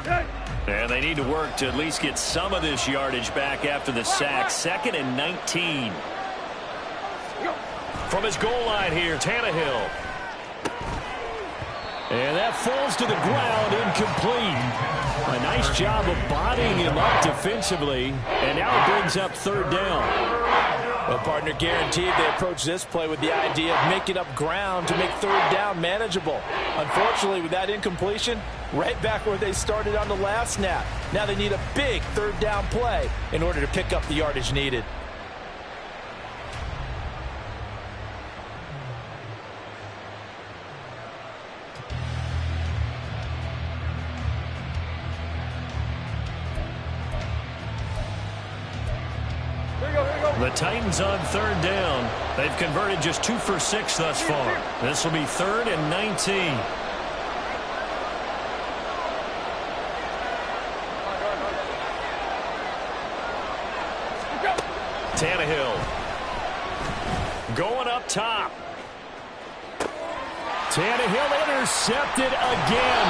And they need to work to at least get some of this yardage back after the sack. 2nd and 19. From his goal line here, Tannehill. And that falls to the ground, incomplete. A nice job of bodying him up defensively. And now it brings up 3rd down. Well, partner, guaranteed they approach this play with the idea of making up ground to make 3rd down manageable. Unfortunately, with that incompletion, right back where they started on the last snap. Now they need a big 3rd down play in order to pick up the yardage needed. The Titans on 3rd down. They've converted just 2 for 6 thus far. This will be 3rd and 19. Tannehill going up top. Tannehill intercepted again.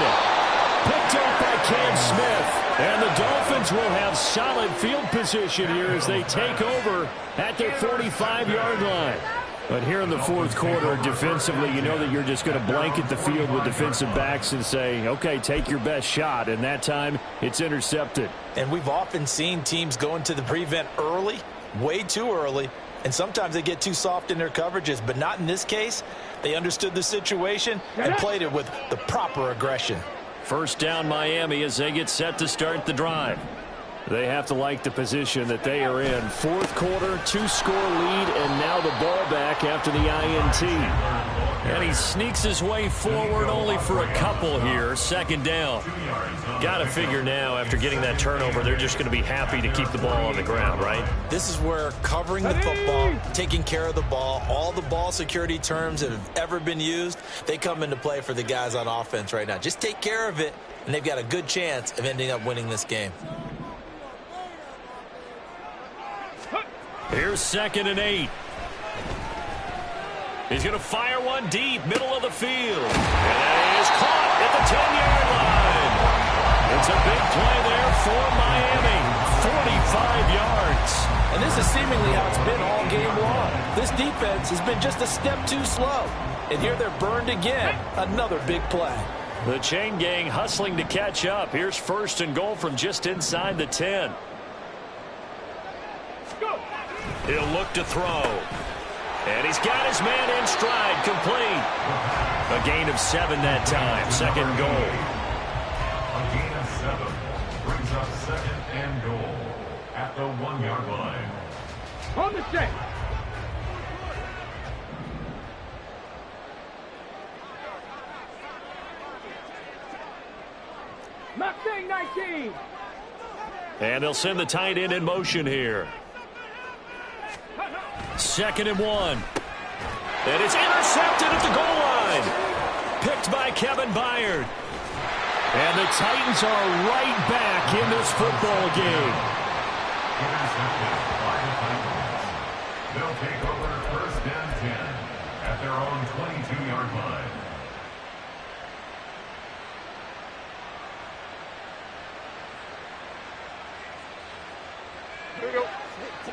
Picked up by Cam Smith. And the Dolphins will have solid field position here as they take over at their 45-yard line. But here in the 4th quarter, defensively, you know that you're just going to blanket the field with defensive backs and say, okay, take your best shot. And that time, it's intercepted. And we've often seen teams go into the prevent early, way too early, and sometimes they get too soft in their coverages. But not in this case. They understood the situation and played it with the proper aggression. 1st down Miami as they get set to start the drive. They have to like the position that they are in. 4th quarter, 2-score lead, and now the ball back after the INT. And he sneaks his way forward only for a couple here. 2nd down. Got to figure now after getting that turnover, they're just going to be happy to keep the ball on the ground, right? This is where covering the football, taking care of the ball, all the ball security terms that have ever been used, they come into play for the guys on offense right now. Just take care of it, and they've got a good chance of ending up winning this game. Here's 2nd and 8. He's going to fire one deep, middle of the field. And that is caught at the 10-yard line. It's a big play there for Miami. 45 yards. And this is seemingly how it's been all game long. This defense has been just a step too slow. And here they're burned again. Another big play. The chain gang hustling to catch up. Here's 1st and goal from just inside the 10. He'll look to throw. And he's got his man in stride, complete. A gain of 7 that time. 2nd goal. A gain of 7 brings up 2nd and goal at the 1-yard line. On the check. Mustang 19. And they'll send the tight end in motion here. 2nd and 1. And it's intercepted at the goal line. Picked by Kevin Byard. And the Titans are right back in this football game. Intercepted by the Titans. They'll take over 1st and 10 at their own 22-yard line.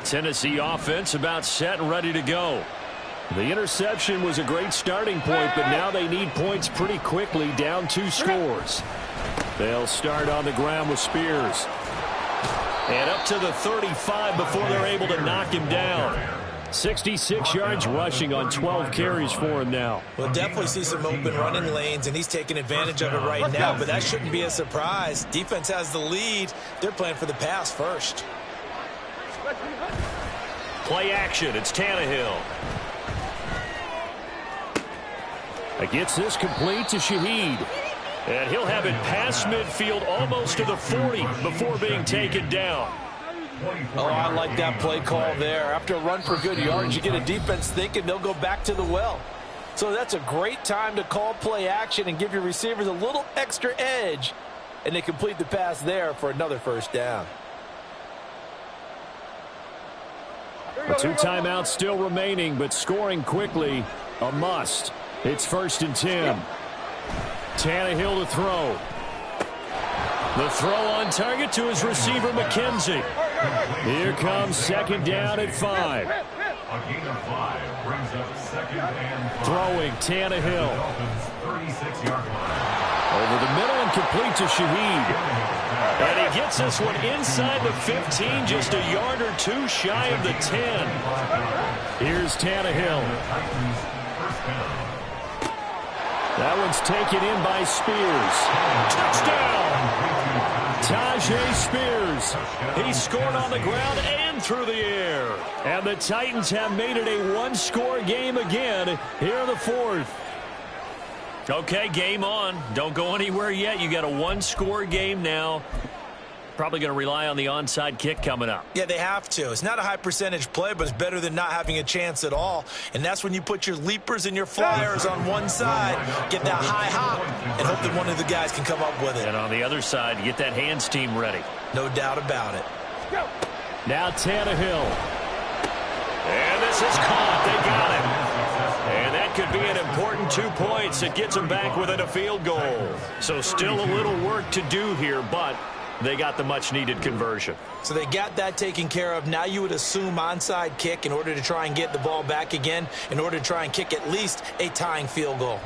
Tennessee offense about set and ready to go. The interception was a great starting point, but now they need points pretty quickly, down 2 scores. They'll start on the ground with Spears. And up to the 35 before they're able to knock him down. 66 yards rushing on 12 carries for him now. We'll definitely see some open running lanes, and he's taking advantage of it right now, but that shouldn't be a surprise. Defense has the lead. They're playing for the pass first. Play action. It's Tannehill. Gets this complete to Shaheed. And he'll have it past midfield almost to the 40 before being taken down. Oh, I like that play call there. After a run for good yards, you get a defense thinking they'll go back to the well. So that's a great time to call play action and give your receivers a little extra edge. And they complete the pass there for another 1st down. The 2 timeouts still remaining, but scoring quickly, a must. It's 1st and 10. Tannehill to throw. The throw on target to his receiver, McKenzie. Here comes second down at 5. A gain of 5 brings up second and 5. Throwing, Tannehill. Dolphins 36-yard line. Over the middle and complete to Shaheed. And he gets this one inside the 15, just a yard or two shy of the 10. Here's Tannehill. That one's taken in by Spears. Touchdown! Tajay Spears. He scored on the ground and through the air. And the Titans have made it a one-score game again here in the fourth. Okay, game on. Don't go anywhere yet. You got a one-score game now. Probably going to rely on the onside kick coming up. Yeah, they have to. It's not a high percentage play, but it's better than not having a chance at all. And that's when you put your leapers and your flyers on one side, get that high hop, and hope that one of the guys can come up with it. And on the other side, get that hands team ready. No doubt about it. Now Tannehill. And this is caught. They got it. And that could be an important 2 points. It gets them back within a field goal. So still a little work to do here, but they got the much-needed conversion. So they got that taken care of. Now you would assume onside kick in order to try and get the ball back again, in order to try and kick at least a tying field goal.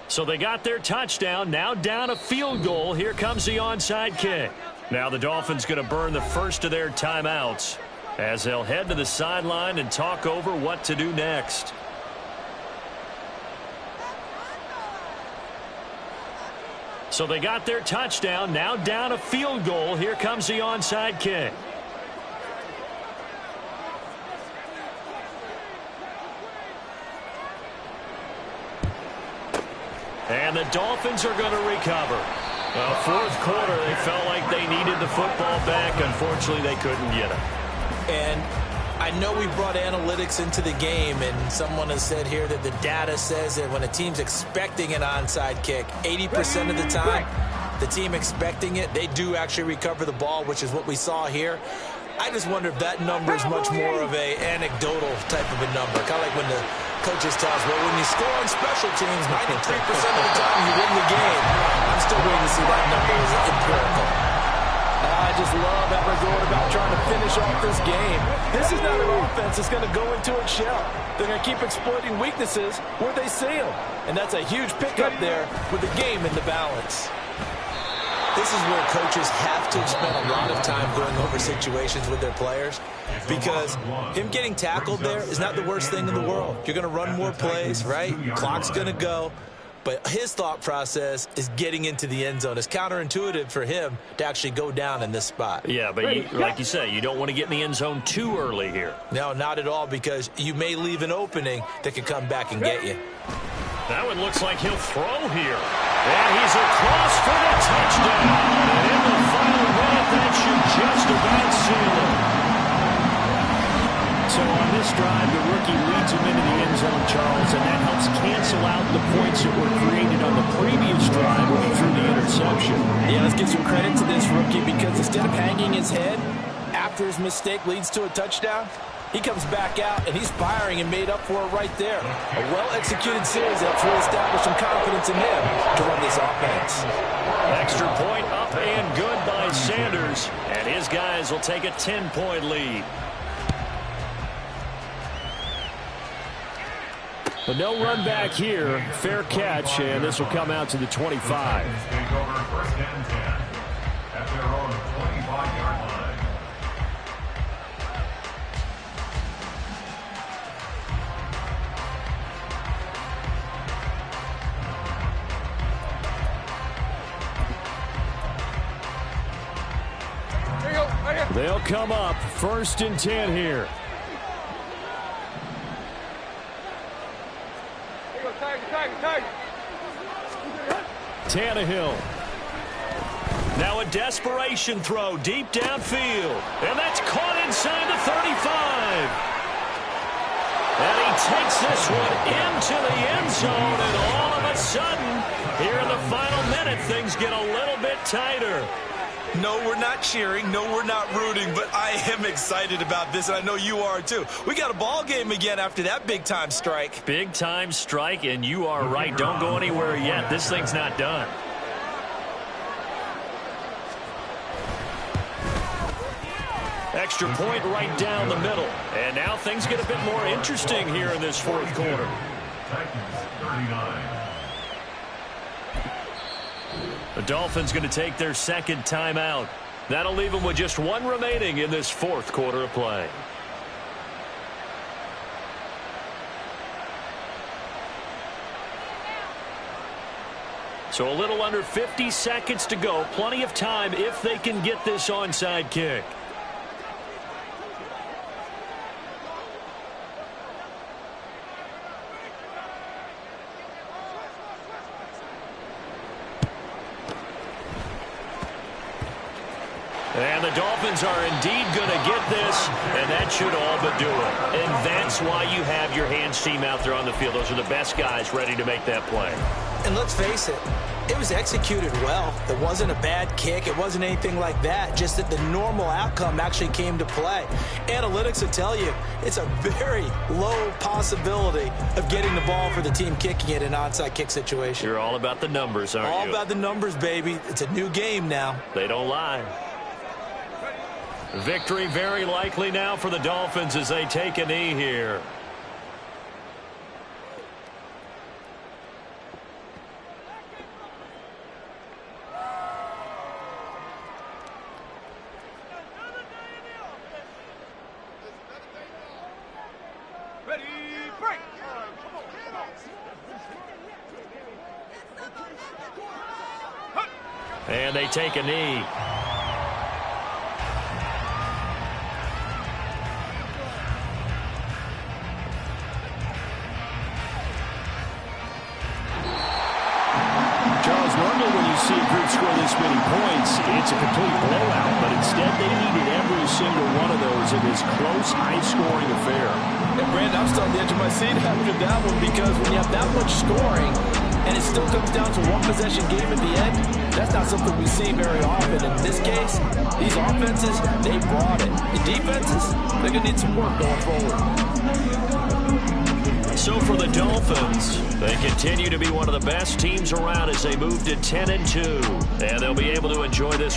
So they got their touchdown, now down a field goal. Here comes the onside kick. Now the Dolphins going to burn the first of their timeouts as they'll head to the sideline and talk over what to do next. So they got their touchdown, now down a field goal. Here comes the onside kick. And the Dolphins are going to recover. Well, fourth quarter, they felt like they needed the football back. Unfortunately, they couldn't get it. And I know we brought analytics into the game, and someone has said here that the data says that when a team's expecting an onside kick, 80% of the time, the team expecting it, they do actually recover the ball, which is what we saw here. I just wonder if that number is much more of a anecdotal type of a number. Kind of like when the coaches tell us, well, when you score on special teams, 93% of the time you win the game. I'm still waiting to see that number is empirical. I just love how they're going about trying to finish off this game. This is not an offense that's going to go into its shell. They're going to keep exploiting weaknesses where they see them. And that's a huge pickup there with the game in the balance. This is where coaches have to spend a lot of time going over situations with their players, because him getting tackled there is not the worst thing in the world. You're going to run more plays, right? Clock's going to go. But his thought process is getting into the end zone. It's counterintuitive for him to actually go down in this spot. Yeah, but like you say, you don't want to get in the end zone too early here. No, not at all, because you may leave an opening that could come back and get you. That one looks like he'll throw here. And he's across for the touchdown. And in the final minute, that should just about seal it. So on this drive, the rookie leads him into the end zone, Charles, and that helps cancel out the points that were created on the previous drive when he threw the interception. Yeah, let's give some credit to this rookie, because instead of hanging his head after his mistake leads to a touchdown, he comes back out, and he's firing and made up for it right there. A well-executed series that's really established some confidence in him to run this offense. Extra point up and good by Sanders, and his guys will take a 10-point lead. But no run back here. Fair catch, and this will come out to the 25. Take over first and 10 at their own 25-yard line. They'll come up first and 10 here. Tannehill. Now a desperation throw deep downfield. And that's caught inside the 35. And he takes this one into the end zone. And all of a sudden, here in the final minute, things get a little bit tighter. No, we're not cheering. No, we're not rooting. But I am excited about this, and I know you are too. We got a ball game again after that big-time strike. Big-time strike, and you are right. Don't go anywhere yet. This thing's not done. Extra point right down the middle. And now things get a bit more interesting here in this fourth quarter. Titans 39. The Dolphins going to take their second timeout. That'll leave them with just one remaining in this fourth quarter of play. So a little under 50 seconds to go. Plenty of time if they can get this onside kick. And the Dolphins are indeed going to get this, and that should all but do it. And that's why you have your hands team out there on the field. Those are the best guys ready to make that play. And let's face it, it was executed well. It wasn't a bad kick. It wasn't anything like that. Just that the normal outcome actually came to play. Analytics will tell you it's a very low possibility of getting the ball for the team kicking it in an onside kick situation. You're all about the numbers, aren't you? All about the numbers, baby. It's a new game now. They don't lie. Victory very likely now for the Dolphins as they take a knee here. Ready, break. And they take a knee. Normally when you see a group score this many points, it's a complete blowout, but instead they needed every single one of those in this close, high-scoring affair. And Brandon, I'm still on the edge of my seat after that one because when you have that much scoring and it still comes down to one possession game at the end, that's not something we see very often. In this case, these offenses, they brought it. The defenses, they're going to need some work going forward. So for the Dolphins, they continue to be one of the best teams around as they move to 10-2, and they'll be able to enjoy this